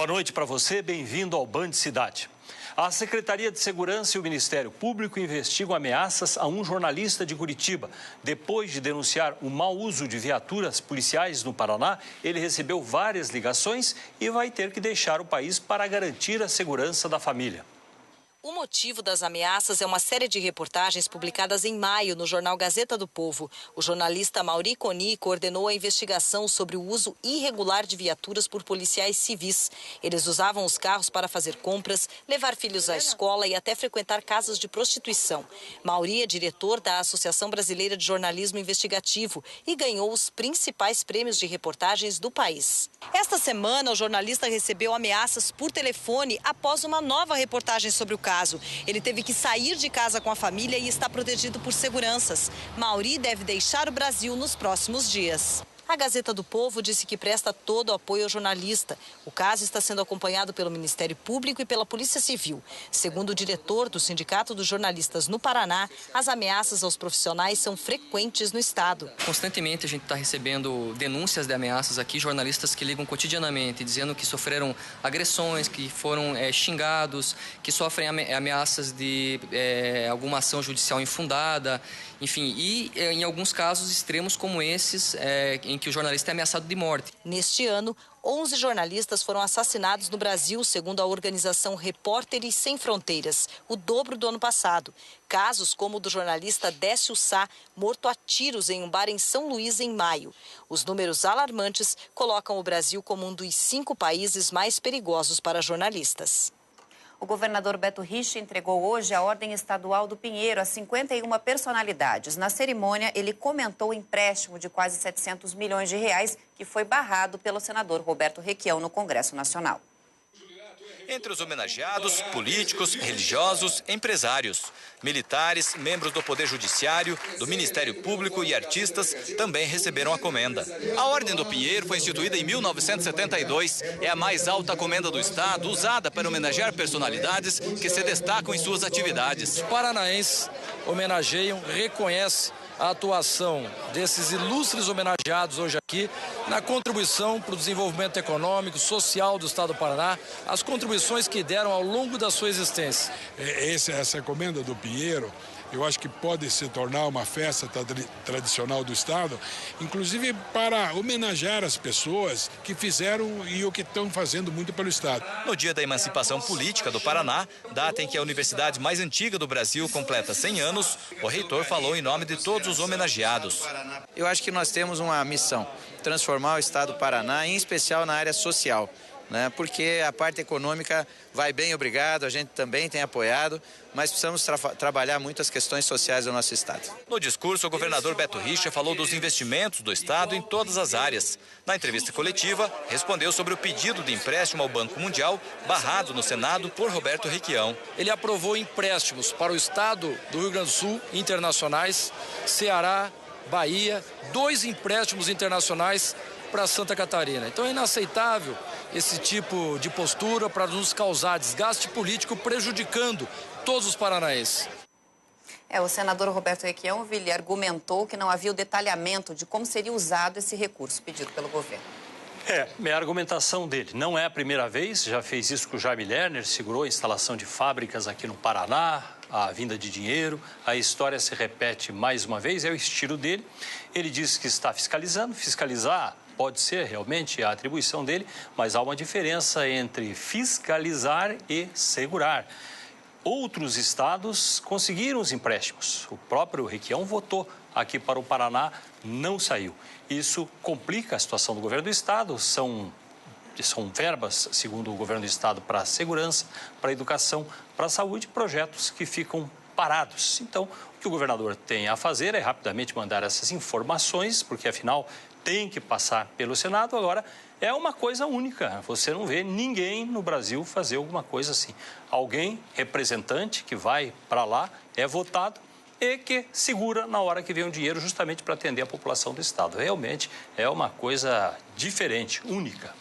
Boa noite para você, bem-vindo ao Band Cidade. A Secretaria de Segurança e o Ministério Público investigam ameaças a um jornalista de Curitiba. Depois de denunciar o mau uso de viaturas policiais no Paraná, ele recebeu várias ligações e vai ter que deixar o país para garantir a segurança da família. O motivo das ameaças é uma série de reportagens publicadas em maio no jornal Gazeta do Povo. O jornalista Mauri Coni coordenou a investigação sobre o uso irregular de viaturas por policiais civis. Eles usavam os carros para fazer compras, levar filhos à escola e até frequentar casas de prostituição. Mauri é diretor da Associação Brasileira de Jornalismo Investigativo e ganhou os principais prêmios de reportagens do país. Esta semana, o jornalista recebeu ameaças por telefone após uma nova reportagem sobre o caso. Ele teve que sair de casa com a família e está protegido por seguranças. Mauri deve deixar o Brasil nos próximos dias. A Gazeta do Povo disse que presta todo o apoio ao jornalista. O caso está sendo acompanhado pelo Ministério Público e pela Polícia Civil. Segundo o diretor do Sindicato dos Jornalistas no Paraná, as ameaças aos profissionais são frequentes no estado. Constantemente a gente está recebendo denúncias de ameaças aqui, jornalistas que ligam cotidianamente, dizendo que sofreram agressões, que foram xingados, que sofrem ameaças de alguma ação judicial infundada, enfim, e em alguns casos extremos como esses, em que o jornalista é ameaçado de morte. Neste ano, 11 jornalistas foram assassinados no Brasil, segundo a organização Repórteres Sem Fronteiras, o dobro do ano passado. Casos como o do jornalista Décio Sá, morto a tiros em um bar em São Luís em maio. Os números alarmantes colocam o Brasil como um dos 5 países mais perigosos para jornalistas. O governador Beto Richa entregou hoje a Ordem Estadual do Pinheiro a 51 personalidades. Na cerimônia, ele comentou o empréstimo de quase 700 milhões de reais que foi barrado pelo senador Roberto Requião no Congresso Nacional. Entre os homenageados, políticos, religiosos, empresários, militares, membros do Poder Judiciário, do Ministério Público e artistas também receberam a comenda. A Ordem do Pinheiro foi instituída em 1972. É a mais alta comenda do Estado, usada para homenagear personalidades que se destacam em suas atividades. Os paranaenses homenageiam, reconhecem a atuação desses ilustres homenageados hoje aqui na contribuição para o desenvolvimento econômico, social do Estado do Paraná, as contribuições que deram ao longo da sua existência. Essa comenda do Pinheiro, eu acho que pode se tornar uma festa tradicional do Estado, inclusive para homenagear as pessoas que fizeram e o que estão fazendo muito pelo Estado. No dia da emancipação política do Paraná, data em que a universidade mais antiga do Brasil completa 100 anos, o reitor falou em nome de todos os homenageados. Eu acho que nós temos uma missão, transformar o Estado do Paraná, em especial na área social, porque a parte econômica vai bem, obrigado, a gente também tem apoiado, mas precisamos trabalhar muito as questões sociais do nosso Estado. No discurso, o governador Beto Richa falou dos investimentos do Estado em todas as áreas. Na entrevista coletiva, respondeu sobre o pedido de empréstimo ao Banco Mundial, barrado no Senado por Roberto Requião. Ele aprovou empréstimos para o Estado do Rio Grande do Sul, internacionais, Ceará, Bahia, 2 empréstimos internacionais para Santa Catarina. Então é inaceitável esse tipo de postura para nos causar desgaste político, prejudicando todos os paranaenses. O senador Roberto Requião, ele argumentou que não havia o detalhamento de como seria usado esse recurso pedido pelo governo. É a argumentação dele. Não é a primeira vez, já fez isso com o Jaime Lerner, segurou a instalação de fábricas aqui no Paraná, a vinda de dinheiro, a história se repete mais uma vez, é o estilo dele. Ele diz que está fiscalizando, fiscalizar pode ser realmente a atribuição dele, mas há uma diferença entre fiscalizar e segurar. Outros estados conseguiram os empréstimos. O próprio Requião votou aqui para o Paraná, não saiu. Isso complica a situação do governo do estado, são verbas, segundo o governo do estado, para a segurança, para a educação, para a saúde, projetos que ficam parados. Então, o que o governador tem a fazer é rapidamente mandar essas informações, porque afinal tem que passar pelo Senado. Agora, é uma coisa única, você não vê ninguém no Brasil fazer alguma coisa assim. Alguém, representante, que vai para lá, é votado e que segura na hora que vem o dinheiro justamente para atender a população do estado. Realmente é uma coisa diferente, única.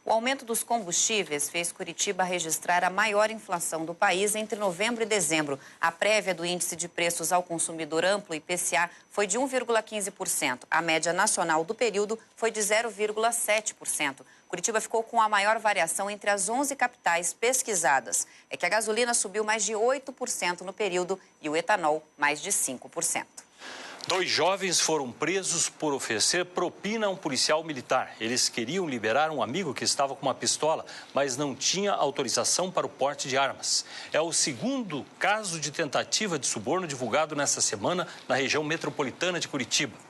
O aumento dos combustíveis fez Curitiba registrar a maior inflação do país entre novembro e dezembro. A prévia do Índice de Preços ao Consumidor Amplo, IPCA, foi de 1,15%. A média nacional do período foi de 0,7%. Curitiba ficou com a maior variação entre as 11 capitais pesquisadas. É que a gasolina subiu mais de 8% no período e o etanol mais de 5%. 2 jovens foram presos por oferecer propina a um policial militar. Eles queriam liberar um amigo que estava com uma pistola, mas não tinha autorização para o porte de armas. É o segundo caso de tentativa de suborno divulgado nesta semana na região metropolitana de Curitiba.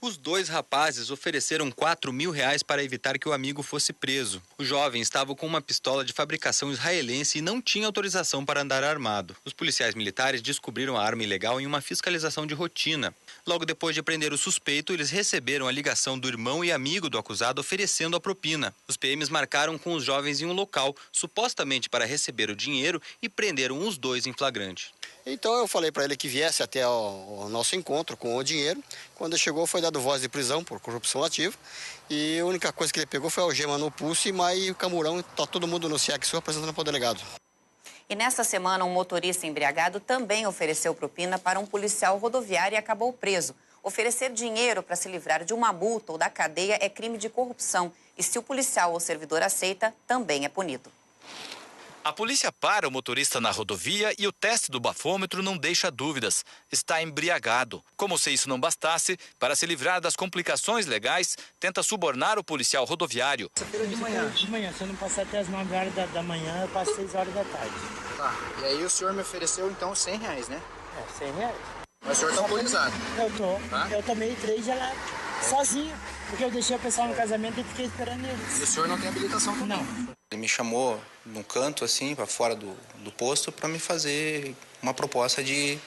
Os 2 rapazes ofereceram R$4.000 para evitar que o amigo fosse preso. O jovem estava com uma pistola de fabricação israelense e não tinha autorização para andar armado. Os policiais militares descobriram a arma ilegal em uma fiscalização de rotina. Logo depois de prender o suspeito, eles receberam a ligação do irmão e amigo do acusado oferecendo a propina. Os PMs marcaram com os jovens em um local, supostamente para receber o dinheiro, e prenderam os 2 em flagrante. Então eu falei para ele que viesse até o nosso encontro com o dinheiro. Quando chegou foi dado voz de prisão por corrupção ativa e a única coisa que ele pegou foi a algema no pulso e o camurão. Está todo mundo no SIAC apresentando para o delegado. E nesta semana um motorista embriagado também ofereceu propina para um policial rodoviário e acabou preso. Oferecer dinheiro para se livrar de uma multa ou da cadeia é crime de corrupção e se o policial ou servidor aceita, também é punido. A polícia para o motorista na rodovia e o teste do bafômetro não deixa dúvidas. Está embriagado. Como se isso não bastasse, para se livrar das complicações legais, tenta subornar o policial rodoviário. De manhã, se eu não passar até as 9 horas da manhã, eu passo 6 horas da tarde. Tá, e aí o senhor me ofereceu então R$100, né? É, R$100. Mas o senhor está autorizado? Eu tô. Tá? Eu tomei 3 gelados, sozinho. Porque eu deixei o pessoal no casamento e fiquei esperando eles. E o senhor não tem habilitação também? Não. Ele me chamou num canto, assim, para fora do posto, para me fazer uma proposta de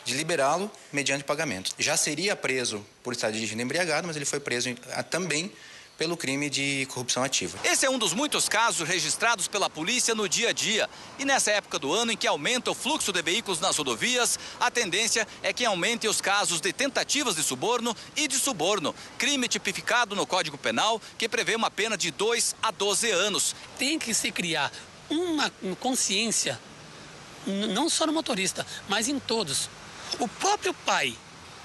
liberá-lo mediante pagamento. Já seria preso por estar dirigindo embriagado, mas ele foi preso também pelo crime de corrupção ativa. Esse é um dos muitos casos registrados pela polícia no dia a dia. E nessa época do ano em que aumenta o fluxo de veículos nas rodovias, a tendência é que aumente os casos de tentativas de suborno e de suborno, crime tipificado no Código Penal, que prevê uma pena de 2 a 12 anos. Tem que se criar uma consciência, não só no motorista, mas em todos. O próprio pai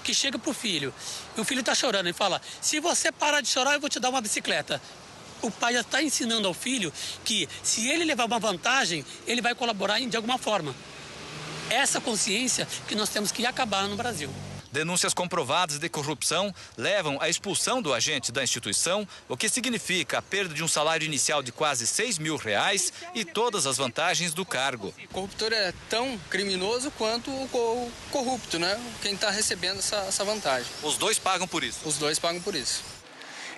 que chega pro filho, e o filho está chorando e fala, se você parar de chorar, eu vou te dar uma bicicleta. O pai já está ensinando ao filho que se ele levar uma vantagem, ele vai colaborar de alguma forma. Essa consciência que nós temos que acabar no Brasil. Denúncias comprovadas de corrupção levam à expulsão do agente da instituição, o que significa a perda de um salário inicial de quase R$6.000 e todas as vantagens do cargo. O corruptor é tão criminoso quanto o corrupto, né? Quem está recebendo essa vantagem. Os 2 pagam por isso? Os 2 pagam por isso.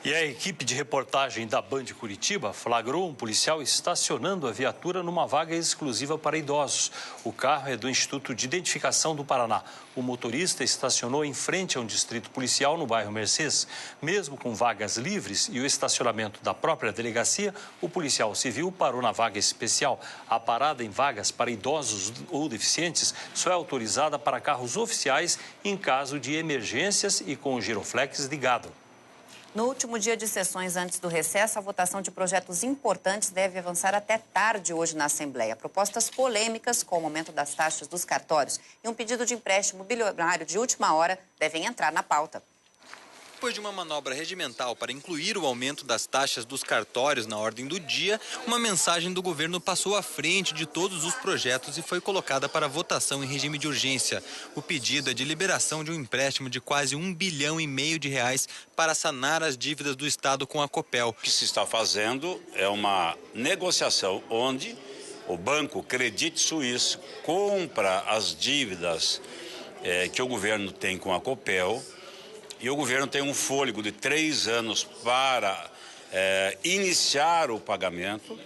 E a equipe de reportagem da Band Curitiba flagrou um policial estacionando a viatura numa vaga exclusiva para idosos. O carro é do Instituto de Identificação do Paraná. O motorista estacionou em frente a um distrito policial no bairro Mercês. Mesmo com vagas livres e o estacionamento da própria delegacia, o policial civil parou na vaga especial. A parada em vagas para idosos ou deficientes só é autorizada para carros oficiais em caso de emergências e com o giroflex ligado. No último dia de sessões antes do recesso, a votação de projetos importantes deve avançar até tarde hoje na Assembleia. Propostas polêmicas, como o aumento das taxas dos cartórios e um pedido de empréstimo bilionário de última hora, devem entrar na pauta. Depois de uma manobra regimental para incluir o aumento das taxas dos cartórios na ordem do dia, uma mensagem do governo passou à frente de todos os projetos e foi colocada para votação em regime de urgência. O pedido é de liberação de um empréstimo de quase R$1,5 bilhão para sanar as dívidas do Estado com a Copel. O que se está fazendo é uma negociação onde o banco Credit Suisse compra as dívidas que o governo tem com a Copel. E o governo tem um fôlego de 3 anos para iniciar o pagamento,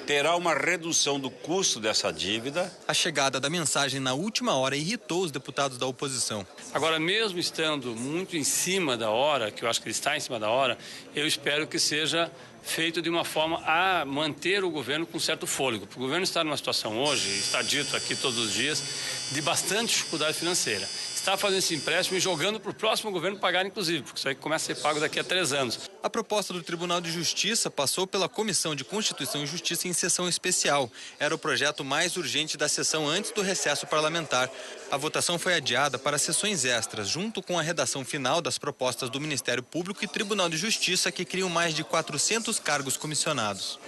terá uma redução do custo dessa dívida. A chegada da mensagem na última hora irritou os deputados da oposição. Agora, mesmo estando muito em cima da hora, que eu acho que ele está em cima da hora, eu espero que seja feito de uma forma a manter o governo com certo fôlego. O governo está numa situação hoje, está dito aqui todos os dias, de bastante dificuldade financeira. está fazendo esse empréstimo e jogando para o próximo governo pagar, inclusive, porque isso aí começa a ser pago daqui a 3 anos. A proposta do Tribunal de Justiça passou pela Comissão de Constituição e Justiça em sessão especial. Era o projeto mais urgente da sessão antes do recesso parlamentar. A votação foi adiada para sessões extras, junto com a redação final das propostas do Ministério Público e Tribunal de Justiça, que criam mais de 400 cargos comissionados.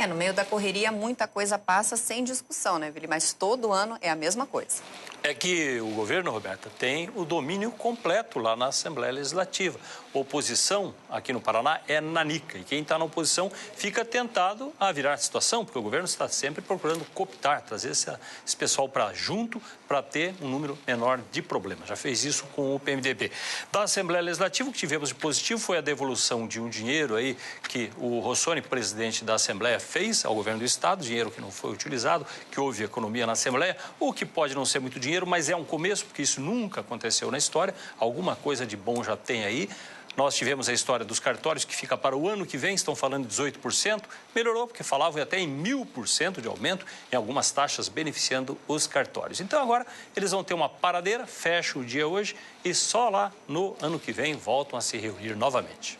No meio da correria, muita coisa passa sem discussão, né, Vili? Mas todo ano é a mesma coisa. É que o governo, Roberta, tem o domínio completo lá na Assembleia Legislativa. Oposição aqui no Paraná é nanica. E quem está na oposição fica tentado a virar a situação, porque o governo está sempre procurando cooptar, trazer esse pessoal para junto para ter um número menor de problemas. Já fez isso com o PMDB. Da Assembleia Legislativa, o que tivemos de positivo foi a devolução de um dinheiro aí que o Rossoni, presidente da Assembleia, fez ao governo do Estado, dinheiro que não foi utilizado, que houve economia na Assembleia, o que pode não ser muito dinheiro, mas é um começo, porque isso nunca aconteceu na história. Alguma coisa de bom já tem aí. Nós tivemos a história dos cartórios, que fica para o ano que vem, estão falando de 18%. Melhorou, porque falavam até em 1000% de aumento em algumas taxas beneficiando os cartórios. Então agora eles vão ter uma paradeira, fecha o dia hoje e só lá no ano que vem voltam a se reunir novamente.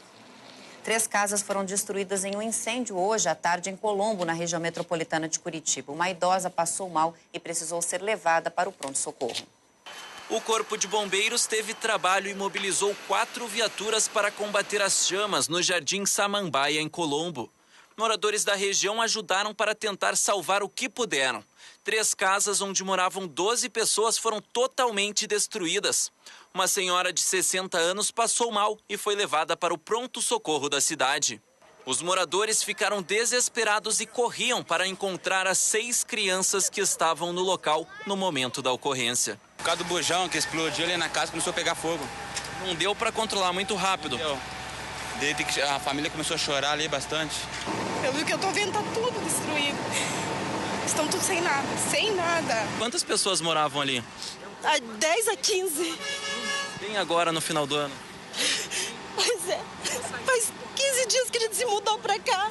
3 casas foram destruídas em um incêndio hoje à tarde em Colombo, na região metropolitana de Curitiba. Uma idosa passou mal e precisou ser levada para o pronto-socorro. O Corpo de Bombeiros teve trabalho e mobilizou 4 viaturas para combater as chamas no Jardim Samambaia, em Colombo. Moradores da região ajudaram para tentar salvar o que puderam. 3 casas onde moravam 12 pessoas foram totalmente destruídas. Uma senhora de 60 anos passou mal e foi levada para o pronto-socorro da cidade. Os moradores ficaram desesperados e corriam para encontrar as 6 crianças que estavam no local no momento da ocorrência. Por causa do bujão que explodiu ali na casa, começou a pegar fogo. Não deu para controlar muito rápido. A família começou a chorar ali bastante. Pelo que eu tô vendo, tá tudo destruído. Estão tudo sem nada, sem nada. Quantas pessoas moravam ali? 10 a 15. Bem agora, no final do ano. Pois é, faz 15 dias que a gente se mudou pra cá.